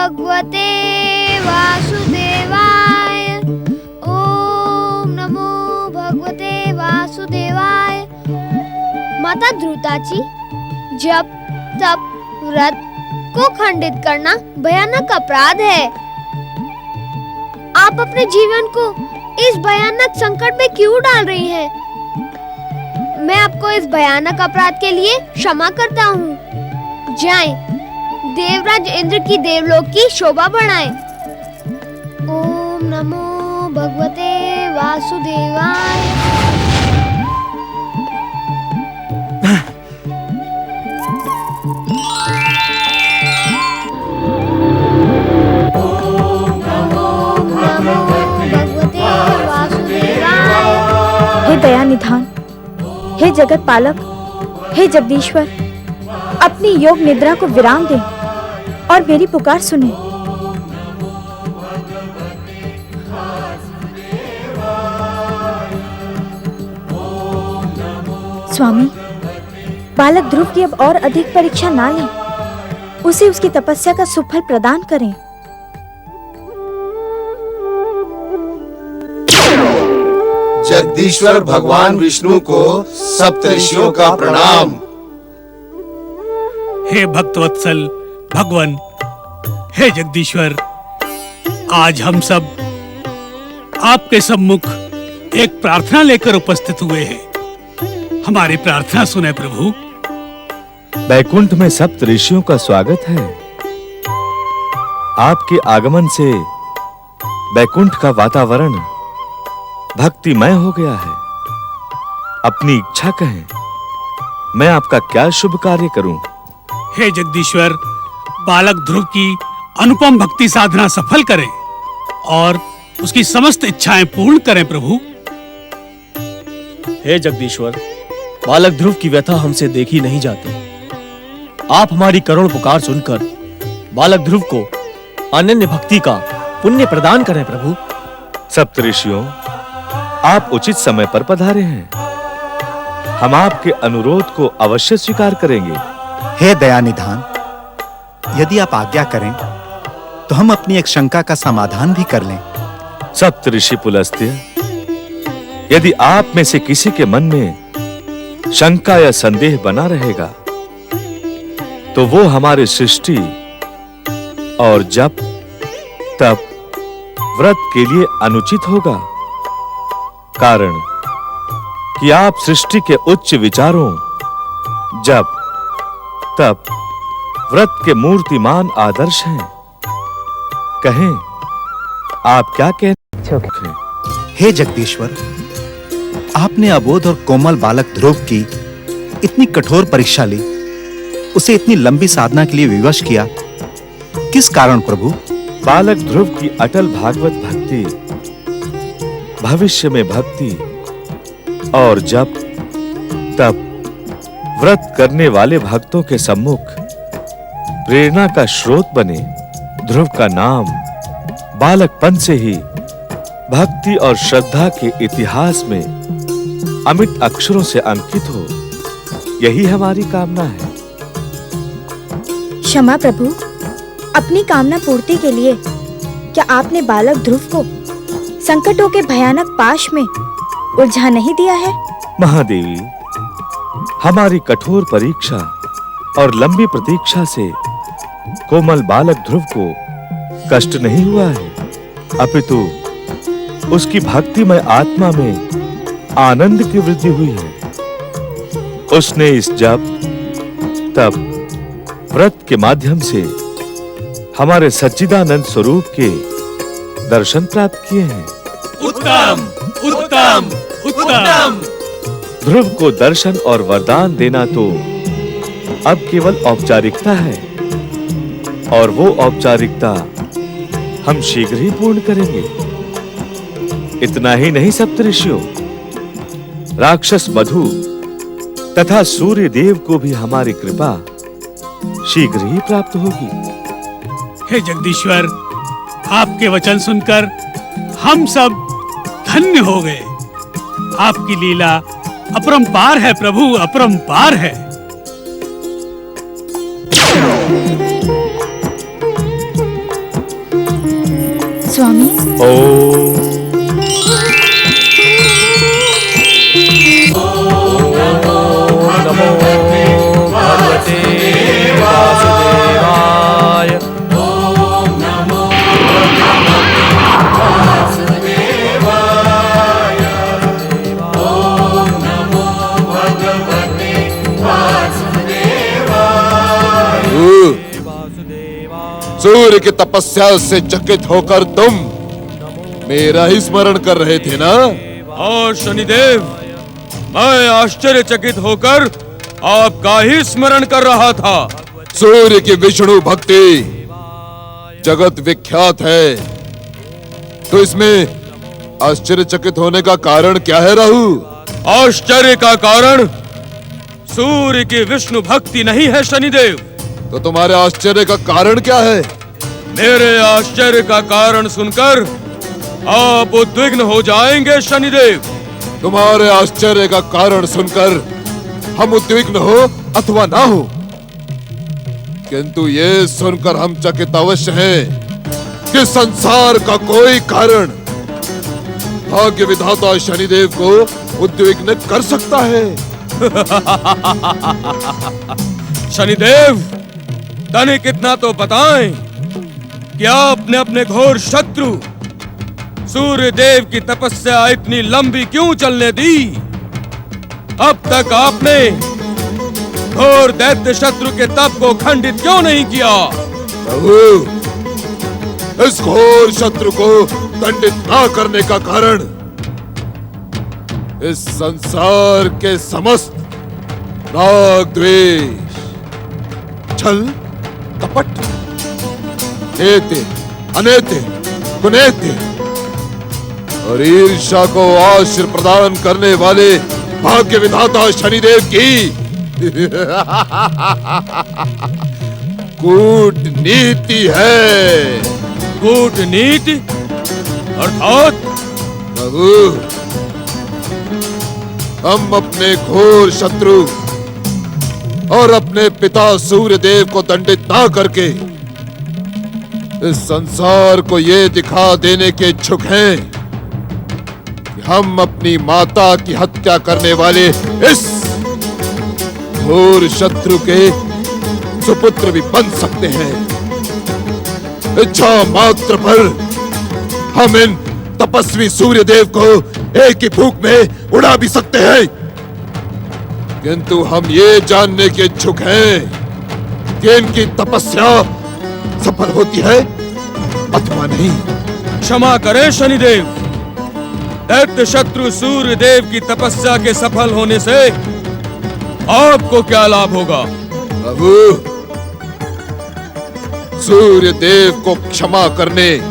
भगवते वासुदेवाय। ओम नमो भगवते वासुदेवाय। माता ध्रुताची, जप तप व्रत को खंडित करना भयानक अपराध है। आप अपने जीवन को इस भयानक संकट में क्यों डाल रही हैं? मैं आपको इस भयानक अपराध के लिए क्षमा करता हूँ। जाएं, देवराज इंद्र की देवलोक की शोभा बढ़ाएं। ओम नमो भगवते वासुदेवाय। हे दया निधान, हे जगत पालक, हे जगदीश्वर, अपनी योग निद्रा को विराम दें और मेरी पुकार सुनें। स्वामी, बालक ध्रुव की अब और अधिक परीक्षा ना लें, उसे उसकी तपस्या का सुफल प्रदान करें। जगदीश्वर भगवान विष्णु को सप्तऋषियों का प्रणाम। हे भक्तवत्सल भगवान, हे जगदीश्वर, आज हम सब आपके सम्मुख एक प्रार्थना लेकर उपस्थित हुए हैं। हमारी प्रार्थना सुने प्रभु। बैकुंठ में सप्तऋषियों का स्वागत है। आपके आगमन से बैकुंठ का वातावरण भक्तिमय हो गया है। अपनी इच्छा कहें, मैं आपका क्या शुभ कार्य करूं? हे जगदीश्वर, बालक ध्रुव की अनुपम भक्ति साधना सफल करें और उसकी समस्त इच्छाएं पूर्ण करें प्रभु। हे जगदीश्वर, बालक ध्रुव की व्यथा हमसे देखी नहीं जाती। आप हमारी करुण पुकार सुनकर बालक ध्रुव को अनन्य भक्ति का पुण्य प्रदान करें प्रभु। सप्तऋषियों, आप उचित समय पर पधारे हैं। हम आपके अनुरोध को अवश्य स्वीकार करेंगे। हे दयानिधान, यदि आप आज्ञा करें तो हम अपनी एक शंका का समाधान भी कर लें। सप्तऋषि पुलस्त्य, यदि आप में से किसी के मन में शंका या संदेह बना रहेगा तो वो हमारे सृष्टि और जप तप व्रत के लिए अनुचित होगा। कारण कि आप सृष्टि के उच्च विचारों, जप तप व्रत के मूर्तिमान आदर्श हैं। कहें, आप क्या कहते हैं? हे जगदीश्वर, आपने अबोध और कोमल बालक ध्रुव की इतनी कठोर परीक्षा ली, उसे इतनी लंबी साधना के लिए विवश किया, किस कारण प्रभु? बालक ध्रुव की अटल भागवत भक्ति, भविष्य में भक्ति और जप तप व्रत करने वाले भक्तों के सम्मुख प्रेरणा का स्रोत बने। ध्रुव का नाम बालकपन से ही भक्ति और श्रद्धा के इतिहास में अमिट अक्षरों से अंकित हो, यही हमारी कामना है। क्षमा प्रभु, अपनी कामना पूर्ति के लिए क्या आपने बालक ध्रुव को संकटों के भयानक पाश में उलझा नहीं दिया है? महादेवी, हमारी कठोर परीक्षा और लंबी प्रतीक्षा से कोमल बालक ध्रुव को कष्ट नहीं हुआ है, अपितु उसकी भक्तिमय आत्मा में आनंद की वृद्धि हुई है। उसने इस जप तप व्रत के माध्यम से हमारे सच्चिदानंद स्वरूप के दर्शन प्राप्त किए हैं। उत्तम उत्तम उत्तम। ध्रुव को दर्शन और वरदान देना तो अब केवल औपचारिकता है, और वो औपचारिकता हम शीघ्र ही पूर्ण करेंगे। इतना ही नहीं सप्तऋषियों, राक्षस मधु तथा सूर्य देव को भी हमारी कृपा शीघ्र ही प्राप्त होगी। हे जगदीश्वर, आपके वचन सुनकर हम सब धन्य हो गए। आपकी लीला अपरंपार है प्रभु, अपरंपार है। स्वामी। नमो भगवते वासुदेवाय। सूर्य की तपस्या से चकित होकर तुम मेरा ही स्मरण कर रहे थे ना? और शनिदेव, मैं आश्चर्यचकित होकर आपका ही स्मरण कर रहा था। सूर्य की विष्णु भक्ति जगत विख्यात है, तो इसमें आश्चर्यचकित होने का कारण क्या है राहु? आश्चर्य का कारण सूर्य की विष्णु भक्ति नहीं है शनिदेव। तो तुम्हारे आश्चर्य का कारण क्या है? मेरे आश्चर्य का कारण सुनकर आप उद्विग्न हो जाएंगे शनिदेव। तुम्हारे आश्चर्य का कारण सुनकर हम उद्विग्न हो अथवा ना हो, किंतु ये सुनकर हम चकित अवश्य हैं कि संसार का कोई कारण भाग्य विधाता शनिदेव को उद्विग्न कर सकता है। शनिदेव, तनिक इतना तो बताएं कि आपने अपने घोर शत्रु सूर्य देव की तपस्या इतनी लंबी क्यों चलने दी? अब तक आपने घोर दैत्य शत्रु के तप को खंडित क्यों नहीं किया? प्रभु, इस घोर शत्रु को दंडित ना करने का कारण इस संसार के समस्त राग, द्वेष, छल, कपट, एते, अनेते, कुनेते और ईर्ष्या को आश्रय प्रदान करने वाले भाग्य विधाता शनिदेव की कूटनीति है। कूटनीति अर्थात? प्रभु, हम अपने घोर शत्रु और अपने पिता सूर्य देव को दंडित ना करके इस संसार को ये दिखा देने के इच्छुक हैं कि हम अपनी माता की हत्या करने वाले इस घोर शत्रु के सुपुत्र भी बन सकते हैं। इच्छा मात्र पर हम इन तपस्वी सूर्य देव को एक ही फूंक में उड़ा भी सकते हैं, किंतु हम ये जानने के इच्छुक हैं कि इनकी तपस्या सफल होती है अथवा नहीं। क्षमा करें शनिदेव, दैत्य शत्रु सूर्य देव की तपस्या के सफल होने से आपको क्या लाभ होगा? प्रभु, सूर्य देव को क्षमा करने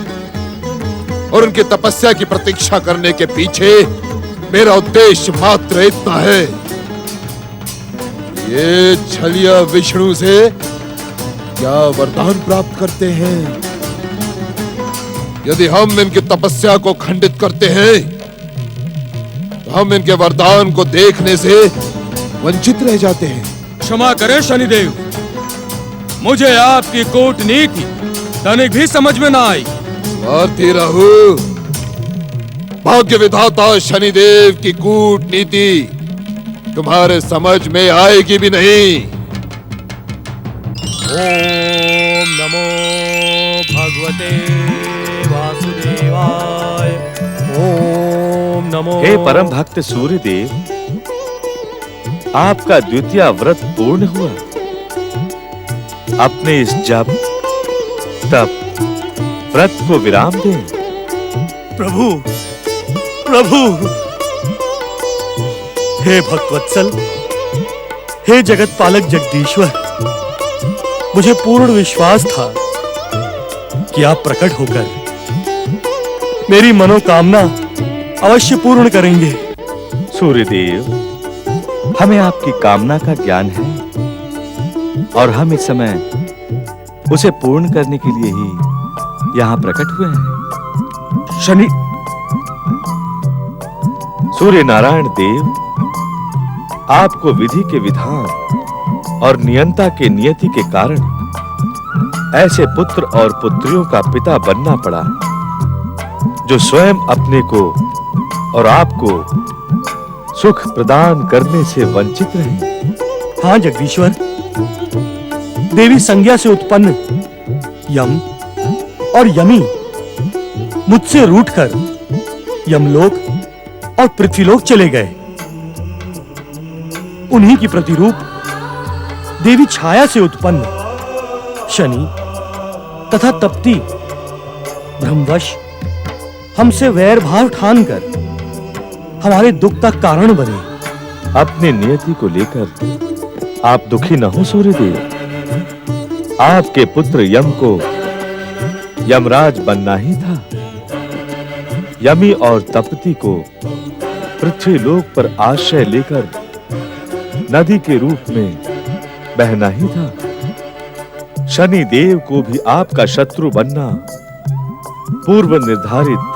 और उनकी तपस्या की प्रतीक्षा करने के पीछे मेरा उद्देश्य मात्र इतना है, ये छलिया विष्णु से क्या वरदान प्राप्त करते हैं। यदि हम इनकी तपस्या को खंडित करते हैं तो हम इनके वरदान को देखने से वंचित रह जाते हैं। क्षमा करें शनिदेव, मुझे आपकी कूटनीति तनिक भी समझ में ना आई। स्वार्थी राहु, भाग्य विधाता शनिदेव की कूटनीति तुम्हारे समझ में आएगी भी नहीं। ओम नमो भगवते वासुदेवाय। ओम नमो। हे परम भक्त सूर्यदेव, आपका द्वितीय व्रत पूर्ण हुआ। अपने इस जप तप व्रत को विराम दें। प्रभु, प्रभु, हे भक्तवत्सल, हे जगत पालक जगदीश्वर, मुझे पूर्ण विश्वास था कि आप प्रकट होकर मेरी मनोकामना अवश्य पूर्ण करेंगे। सूर्यदेव, हमें आपकी कामना का ज्ञान है और हम इस समय उसे पूर्ण करने के लिए ही यहाँ प्रकट हुए हैं। शनि सूर्य नारायण देव, आपको विधि के विधान और नियंता के नियति के कारण ऐसे पुत्र और पुत्रियों का पिता बनना पड़ा जो स्वयं अपने को और आपको सुख प्रदान करने से वंचित रहे। हाँ जगदीश्वर, देवी संज्ञा से उत्पन्न यम और यमी मुझसे रूठकर यमलोक और पृथ्वीलोक चले गए। उन्हीं की प्रतिरूप देवी छाया से उत्पन्न शनि तथा तप्ती भ्रमवश हमसे वैर भाव ठानकर हमारे दुख का कारण बने। अपने नियति को लेकर आप दुखी न हो सूर्यदेव। आपके पुत्र यम को यमराज बनना ही था। यमी और तपती को पृथ्वीलोक पर आश्रय लेकर नदी के रूप में बहना ही था। शनि देव को भी आपका शत्रु बनना पूर्व निर्धारित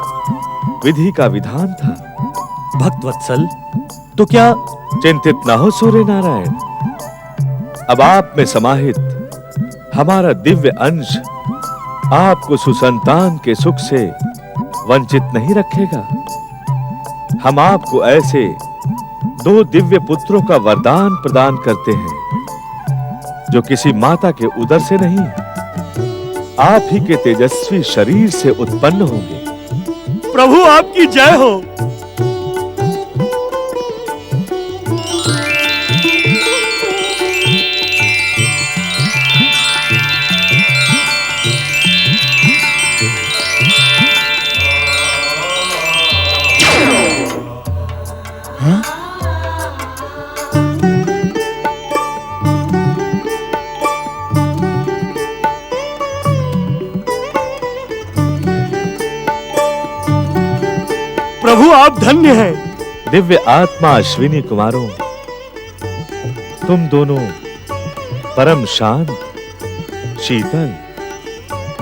विधि का विधान था। भक्तवत्सल, तो क्या चिंतित न हो सूर्य नारायण। अब आप में समाहित हमारा दिव्य अंश आपको सुसंतान के सुख से वंचित नहीं रखेगा। हम आपको ऐसे 2 दिव्य पुत्रों का वरदान प्रदान करते हैं जो किसी माता के उदर से नहीं, आप ही के तेजस्वी शरीर से उत्पन्न होंगे। प्रभु आपकी जय हो। प्रभु आप धन्य हैं। दिव्य आत्मा अश्विनी कुमारों, तुम दोनों परम शांत, शीतल,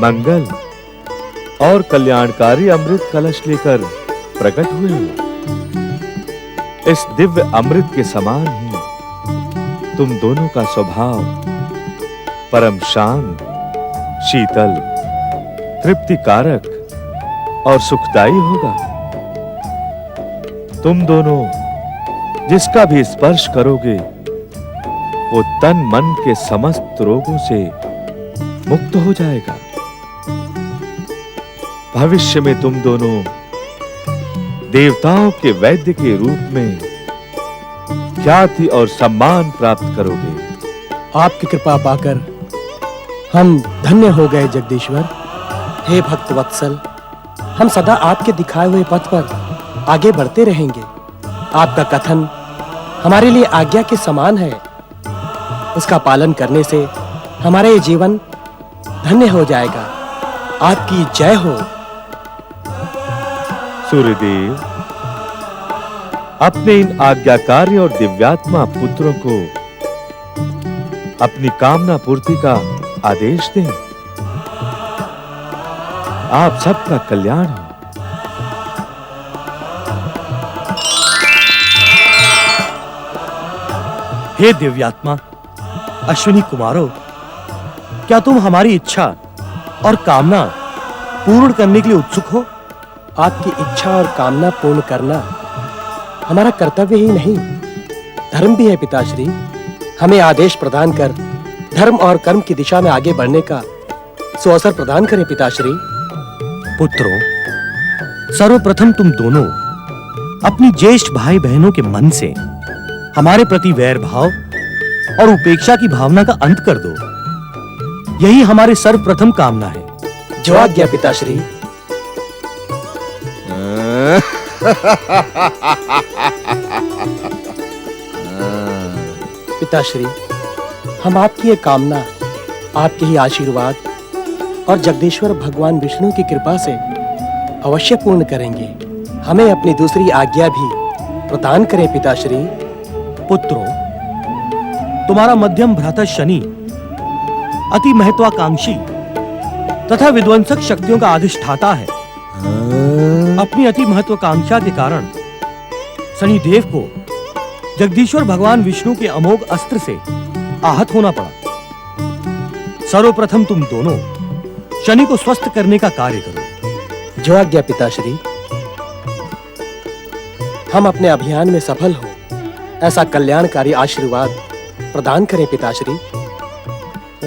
मंगल और कल्याणकारी अमृत कलश लेकर प्रकट हुए हो। इस दिव्य अमृत के समान ही तुम दोनों का स्वभाव परम शांत, शीतल, तृप्तिकारक और सुखदायी होगा। तुम दोनों जिसका भी स्पर्श करोगे वो तन मन के समस्त रोगों से मुक्त हो जाएगा। भविष्य में तुम दोनों देवताओं के वैद्य के रूप में ख्याति और सम्मान प्राप्त करोगे। आपकी कृपा पाकर हम धन्य हो गए जगदीश्वर। हे भक्त वत्सल, हम सदा आपके दिखाए हुए पथ पर आगे बढ़ते रहेंगे। आपका कथन हमारे लिए आज्ञा के समान है। उसका पालन करने से हमारा ये जीवन धन्य हो जाएगा। आपकी जय हो। सूर्यदेव, अपने इन आज्ञाकारी और दिव्यात्मा पुत्रों को अपनी कामना पूर्ति का आदेश दें। आप सबका कल्याण हो। हे दिव्यात्मा अश्विनी कुमारों, क्या तुम हमारी इच्छा और कामना पूर्ण करने के लिए उत्सुक हो? आपकी इच्छा और कामना पूर्ण करना हमारा कर्तव्य ही नहीं, धर्म भी है पिताश्री। हमें आदेश प्रदान कर धर्म और कर्म की दिशा में आगे बढ़ने का सुअवसर प्रदान करें पिताश्री। पुत्रों, सर्वप्रथम तुम दोनों अपनी ज्येष्ठ भाई बहनों के मन से हमारे प्रति वैर भाव और उपेक्षा की भावना का अंत कर दो। यही हमारी सर्वप्रथम कामना है। जो आज्ञा पिताश्री। पिताश्री, हम आपकी ये कामना आपके ही आशीर्वाद और जगदीश्वर भगवान विष्णु की कृपा से अवश्य पूर्ण करेंगे। हमें अपनी दूसरी आज्ञा भी प्रदान करें पिताश्री। पुत्रों, तुम्हारा मध्यम भ्राता शनि अति महत्वाकांक्षी तथा विध्वंसक शक्तियों का अधिष्ठाता है। अपनी अति महत्वाकांक्षा के कारण शनि देव को जगदीश्वर भगवान विष्णु के अमोघ अस्त्र से आहत होना पड़ा। सर्वप्रथम तुम दोनों शनि को स्वस्थ करने का कार्य करो। जो आज्ञा पिताश्री। हम अपने अभियान में सफल हों ऐसा कल्याणकारी आशीर्वाद प्रदान करें पिताश्री।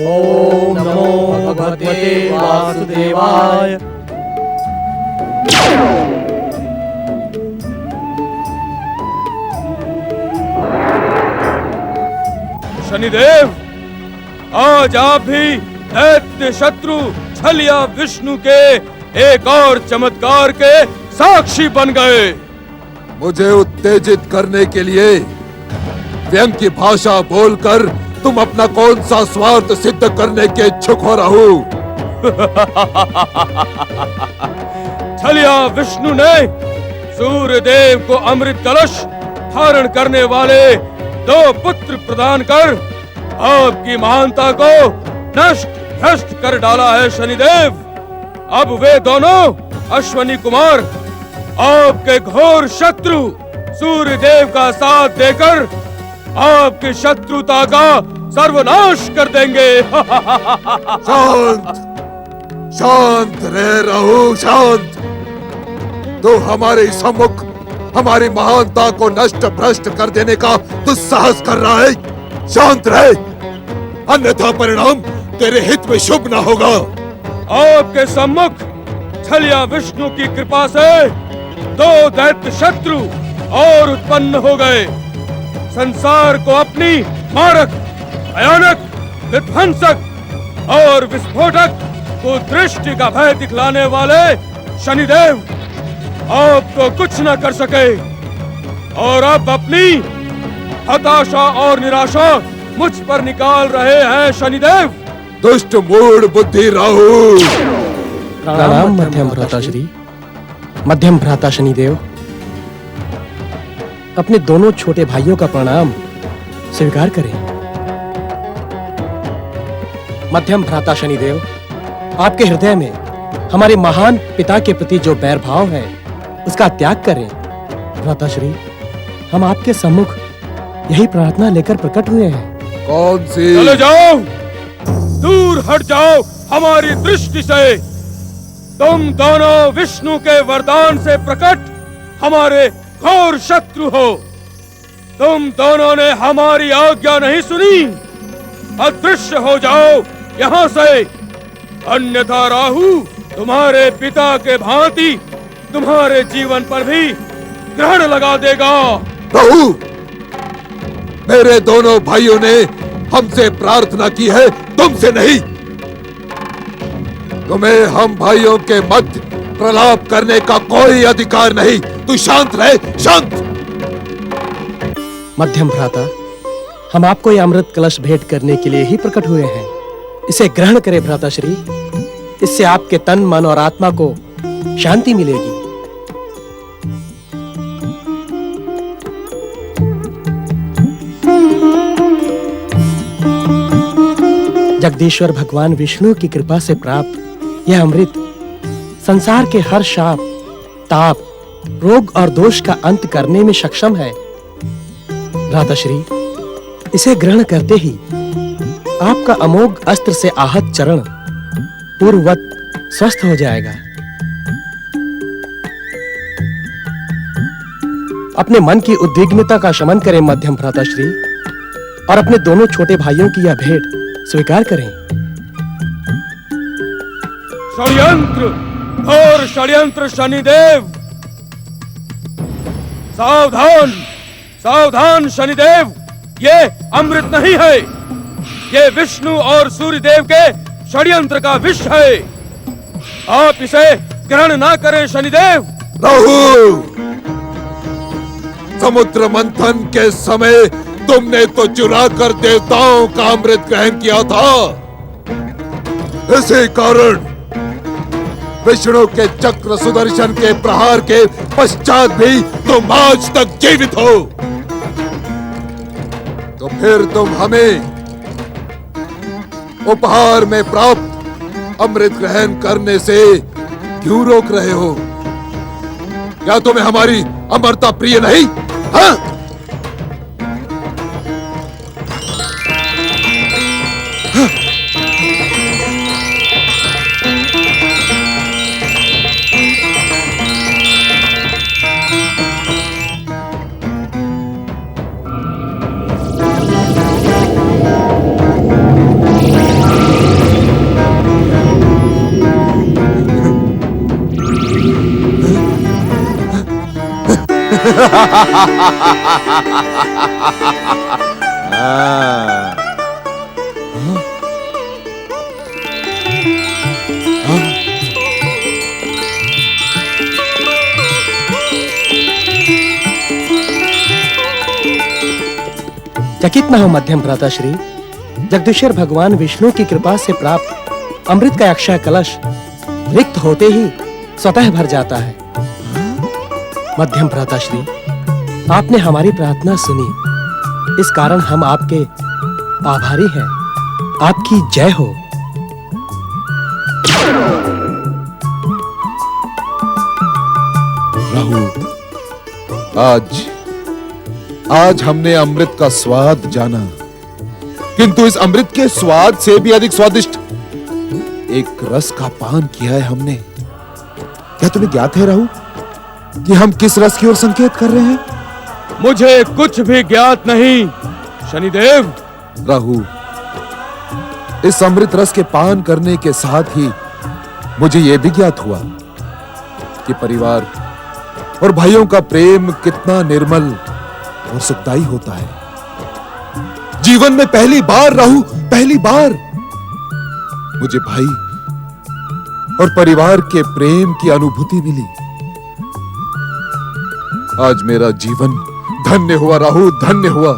ओम नमो भगवते वासुदेवाय। शनिदेव, आज आप भी दैत्य शत्रु छलिया विष्णु के एक और चमत्कार के साक्षी बन गए। मुझे उत्तेजित करने के लिए व्यंग की भाषा बोलकर तुम अपना कौन सा स्वार्थ सिद्ध करने के इच्छुक हो रहो? छलिया विष्णु ने सूर्य देव को अमृत कलश धारण करने वाले 2 पुत्र प्रदान कर आपकी महानता को नष्ट भ्रष्ट कर डाला है शनिदेव। अब वे दोनों अश्वनी कुमार आपके घोर शत्रु सूर्य देव का साथ देकर आपकी शत्रुता का सर्वनाश कर देंगे। शांत शांत रह रहो, शांत। तो हमारे सम्मुख हमारी महानता को नष्ट भ्रष्ट कर देने का दुस्साहस कर रहा है। शांत रहे, अन्यथा परिणाम तेरे हित में शुभ न होगा। आपके सम्मुख छलिया विष्णु की कृपा से 2 दैत्य शत्रु और उत्पन्न हो गए। संसार को अपनी मारक, भयानक, विध्वंसक और विस्फोटक कुदृष्टि का भय दिखलाने वाले शनिदेव आपको कुछ न कर सके और अब अपनी हताशा और निराशा मुझ पर निकाल रहे हैं शनिदेव। दुष्ट मूढ़ बुद्धि राहु। प्रणाम मध्यम भ्राताश्री। मध्यम भ्राता शनिदेव, अपने दोनों छोटे भाइयों का प्रणाम स्वीकार करें। मध्यम भ्राता शनिदेव, आपके हृदय में हमारे महान पिता के प्रति जो बैर भाव है उसका त्याग करें। भ्राताश्री, हम आपके सम्मुख यही प्रार्थना लेकर प्रकट हुए हैं। कौन सी? चले जाओ, दूर हट जाओ हमारी दृष्टि से। तुम दोनों विष्णु के वरदान से प्रकट हमारे घोर शत्रु हो। तुम दोनों ने हमारी आज्ञा नहीं सुनी। अदृश्य हो जाओ यहाँ से, अन्यथा राहु तुम्हारे पिता के भांति तुम्हारे जीवन पर भी ग्रहण लगा देगा। राहु, मेरे दोनों भाइयों ने हमसे प्रार्थना की है, तुमसे नहीं। तुम्हें हम भाइयों के मध्य प्रलाप करने का कोई अधिकार नहीं। तू शांत रहे, शांत। मध्यम भ्राता, हम आपको ये अमृत कलश भेंट करने के लिए ही प्रकट हुए हैं। इसे ग्रहण करें भ्राताश्री। इससे आपके तन, मन और आत्मा को शांति मिलेगी। जगदीश्वर भगवान विष्णु की कृपा से प्राप्त यह अमृत संसार के हर शाप, ताप, रोग और दोष का अंत करने में सक्षम है। भ्राताश्री, इसे ग्रहण करते ही आपका अमोघ अस्त्र से आहत चरण पूर्ववत स्वस्थ हो जाएगा। अपने मन की उद्विग्नता का शमन करें मध्यम भ्राताश्री, और अपने दोनों छोटे भाइयों की यह भेंट स्वीकार करें। षड्यंत्र, घोर षड्यंत्र शनिदेव। सावधान, सावधान शनिदेव, ये अमृत नहीं है, ये विष्णु और सूर्यदेव के षड्यंत्र का विष है। आप इसे ग्रहण ना करें शनिदेव। राहु, समुद्र मंथन के समय तुमने तो चुरा कर देवताओं का अमृत ग्रहण किया था। इसी कारण विष्णु के चक्र सुदर्शन के प्रहार के पश्चात भी तुम आज तक जीवित हो। तो फिर तुम हमें उपहार में प्राप्त अमृत ग्रहण करने से क्यों रोक रहे हो? क्या तुम्हें हमारी अमरता प्रिय नहीं? हाँ? चकित न हो मध्यम भ्राताश्री, जगदीश्वर भगवान विष्णु की कृपा से प्राप्त अमृत का अक्षय कलश रिक्त होते ही स्वतः भर जाता है। मध्यम भ्राताश्री, आपने हमारी प्रार्थना सुनी, इस कारण हम आपके आभारी हैं। आपकी जय हो। राहु, आज हमने अमृत का स्वाद जाना, किंतु इस अमृत के स्वाद से भी अधिक स्वादिष्ट एक रस का पान किया है हमने। क्या तुम्हें ज्ञात है राहु कि हम किस रस की ओर संकेत कर रहे हैं? मुझे कुछ भी ज्ञात नहीं शनिदेव। राहु, इस अमृत रस के पान करने के साथ ही मुझे यह भी ज्ञात हुआ कि परिवार और भाइयों का प्रेम कितना निर्मल और सुखदायी होता है। जीवन में पहली बार राहु, पहली बार मुझे भाई और परिवार के प्रेम की अनुभूति मिली। आज मेरा जीवन धन्य हुआ राहु, धन्य हुआ।